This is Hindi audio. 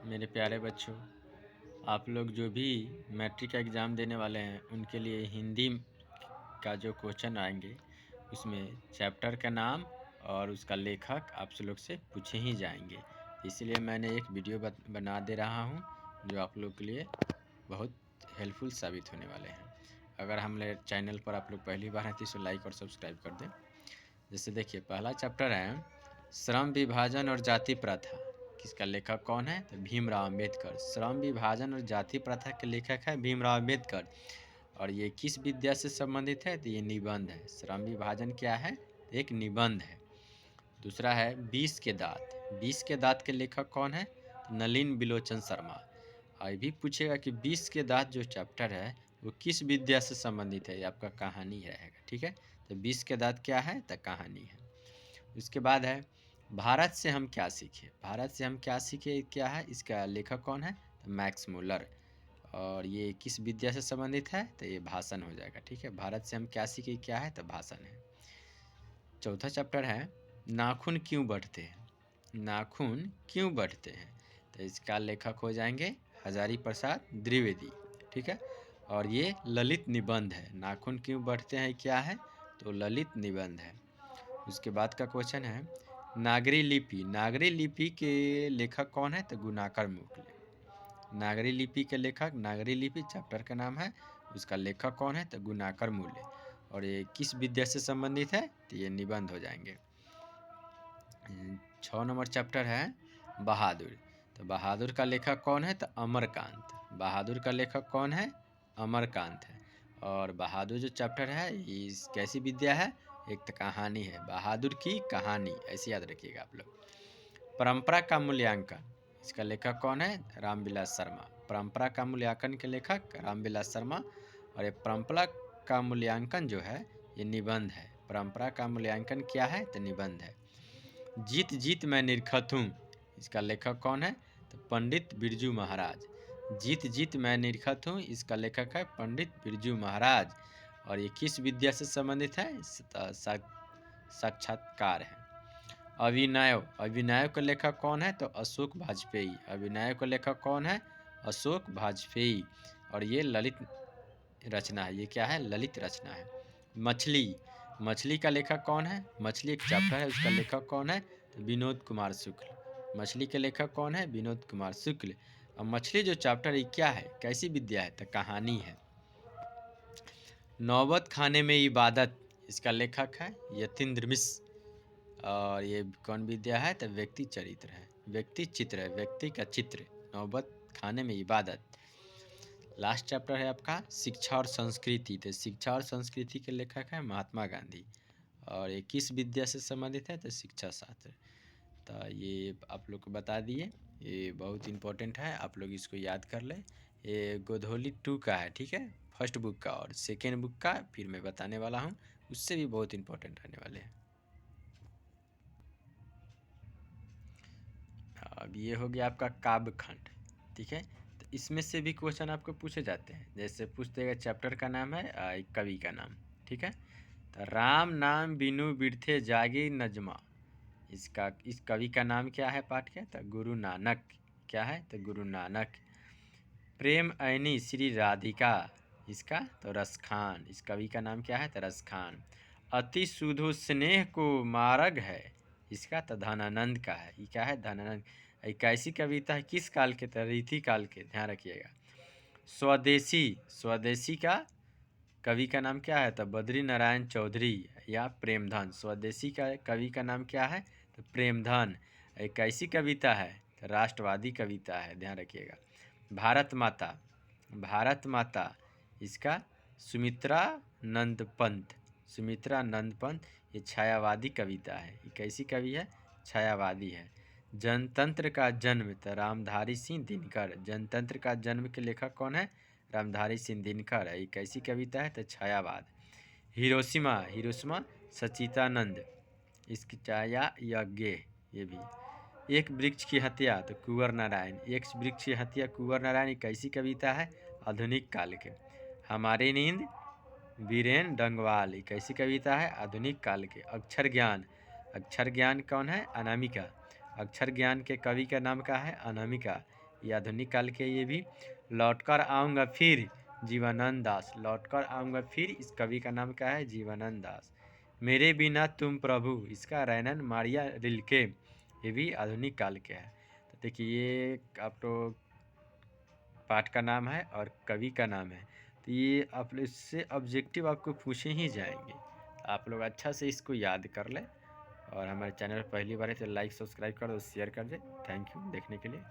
मेरे प्यारे बच्चों, आप लोग जो भी मैट्रिक का एग्ज़ाम देने वाले हैं उनके लिए हिंदी का जो क्वेश्चन आएंगे उसमें चैप्टर का नाम और उसका लेखक आप लोग से पूछे ही जाएंगे। इसलिए मैंने एक वीडियो बना दे रहा हूं जो आप लोग के लिए बहुत हेल्पफुल साबित होने वाले हैं। अगर हमारे चैनल पर आप लोग पहली बार हैं तो इसे लाइक और सब्सक्राइब कर दें। जैसे देखिए, पहला चैप्टर है श्रम विभाजन और जाति प्रथा। किसका लेखक कौन है? तो भीमराव अम्बेडकर। श्रम विभाजन और जाति प्रथा के लेखक है भीमराव अम्बेडकर। और ये किस विद्या से संबंधित है? तो ये निबंध है। श्रम विभाजन क्या है? एक निबंध है। दूसरा है बीस के दांत। बीस के दांत के लेखक कौन है? तो नलिन बिलोचन शर्मा। और भी पूछेगा कि बीस के दांत जो चैप्टर है वो किस विद्या से संबंधित है? ये आपका कहानी रहेगा। ठीक है, तो बीस के दांत क्या है? तो कहानी है। उसके बाद है भारत से हम क्या सीखे। भारत से हम क्या सीखे क्या है? इसका लेखक कौन है? तो मैक्स मुलर। और ये किस विद्या से संबंधित है? तो ये भाषण हो जाएगा। ठीक है, भारत से हम क्या सीखे क्या है? तो भाषण है। चौथा चैप्टर है नाखून क्यों बढ़ते हैं। नाखून क्यों बढ़ते हैं? तो इसका लेखक हो जाएंगे हजारी प्रसाद द्विवेदी। ठीक है, और ये ललित निबंध है। नाखून क्यों बढ़ते हैं क्या है? तो ललित निबंध है। उसके बाद का क्वेश्चन है नागरी लिपि। नागरी लिपि के लेखक कौन है? तो गुणाकर मुगले। नागरी लिपि के लेखक, नागरी लिपि चैप्टर का नाम है, उसका लेखक कौन है? तो गुणाकर मुगले। और ये किस विद्या से संबंधित है? तो ये निबंध हो जाएंगे। 6 नंबर चैप्टर है बहादुर। तो बहादुर का लेखक कौन है? तो अमरकांत। बहादुर का लेखक कौन है? अमरकांत है। और बहादुर जो चैप्टर है इस कैसी विद्या है? एक तो कहानी है, बहादुर की कहानी, ऐसे याद रखिएगा आप लोग। परंपरा का मूल्यांकन, इसका लेखक कौन है? रामविलास शर्मा। परंपरा का मूल्यांकन के लेखक रामविलास शर्मा। और ये परंपरा का मूल्यांकन जो है ये निबंध है। परंपरा का मूल्यांकन क्या है? तो निबंध है। जीत जीत मैं निरखत हूँ, इसका लेखक कौन है? तो पंडित बिरजू महाराज। जीत जीत मैं निरखत हूँ, इसका लेखक है पंडित बिरजू महाराज। और ये किस विद्या से संबंधित है? साक्षात्कार है। अभिनय, अभिनय का लेखक कौन है? तो अशोक वाजपेयी। अभिनय का लेखक कौन है? अशोक वाजपेयी। और ये ललित रचना है। ये क्या है? ललित रचना है। मछली, मछली का लेखक कौन है? मछली एक चैप्टर है, उसका लेखक कौन है? तो विनोद कुमार शुक्ल। मछली के लेखक कौन है? विनोद कुमार शुक्ल। और मछली जो चैप्टर है क्या है? कैसी विद्या है? तो कहानी है। नौबत खाने में इबादत, इसका लेखक है यतीन्द्र मिश्र। और ये कौन विद्या है? तो व्यक्ति चरित्र है, व्यक्ति चित्र है, व्यक्ति का चित्र। नौबत खाने में इबादत। लास्ट चैप्टर है आपका शिक्षा और संस्कृति। तो शिक्षा और संस्कृति के लेखक है महात्मा गांधी। और ये किस विद्या से संबंधित है? तो शिक्षा शास्त्र। तो ये आप लोग को बता दिए, ये बहुत इंपॉर्टेंट है, आप लोग इसको याद कर लें। ये गोधौली 2 का है। ठीक है, फर्स्ट बुक का। और सेकेंड बुक का फिर मैं बताने वाला हूँ, उससे भी बहुत इंपॉर्टेंट रहने वाले हैं। अब ये हो गया आपका काव्य खंड। ठीक है, तो इसमें से भी क्वेश्चन आपको पूछे जाते हैं। जैसे पूछ देगा चैप्टर का नाम है कवि का नाम। ठीक है, तो राम नाम बिनु बिरथे जागी नजमा। इस कवि का नाम क्या है? पाठ क्या? तो गुरु नानक। क्या है? तो गुरु नानक। प्रेम ऐनी श्री राधिका, इसका तो रसखान। इस कवि का नाम क्या है? तो रसखान। अति सुधो स्नेह को मार्ग है, इसका तो धनानंद का है। ये क्या है? धनानंद। एक ऐसी कविता है किस काल के? तो रीति काल के, ध्यान रखिएगा। स्वदेशी, स्वदेशी का कवि का नाम क्या है? तो बद्री नारायण चौधरी या प्रेमधन। स्वदेशी का कवि का नाम क्या है? तो प्रेमधन। एक ऐसी कविता है तो राष्ट्रवादी कविता है, ध्यान रखिएगा। भारत माता, भारत माता, इसका सुमित्रा नंद पंत। सुमित्रा नंद पंत। ये छायावादी कविता है। ये कैसी कवि है? छायावादी है। जनतंत्र का जन्म, तो रामधारी सिंह दिनकर। जनतंत्र का जन्म के लेखक कौन है? रामधारी सिंह दिनकर है। ये कैसी कविता है? तो छायावाद। हिरोशिमा, हिरोशिमा सच्चिदानंद, इसकी छाया यज्ञ। ये भी एक वृक्ष की हत्या, तो कुंवर नारायण। एक वृक्ष की हत्या कुंवर नारायण। एक ऐसी कविता है आधुनिक काल के। हमारी नींद वीरेन डंगवाल। एक ऐसी कविता है आधुनिक काल के। अक्षर ज्ञान, अक्षर ज्ञान कौन है? अनामिका। अक्षर ज्ञान के कवि का नाम क्या है? अनामिका। ये आधुनिक काल के, ये भी। लौटकर आऊँगा फिर, जीवनानंद दास। लौटकर आऊँगा फिर, इस कवि का नाम क्या है? जीवनानंद दास। मेरे बिना तुम प्रभु, इसका रैनन मारिया रिल्के, ये भी आधुनिक काल के है। तो देखिए ये आप तो पाठ का नाम है और कवि का नाम है, तो ये आप इससे ऑब्जेक्टिव आपको पूछे ही जाएंगे। आप लोग अच्छा से इसको याद कर लें, और हमारे चैनल पर पहली बार है तो लाइक सब्सक्राइब कर दो, शेयर कर दे। थैंक यू देखने के लिए।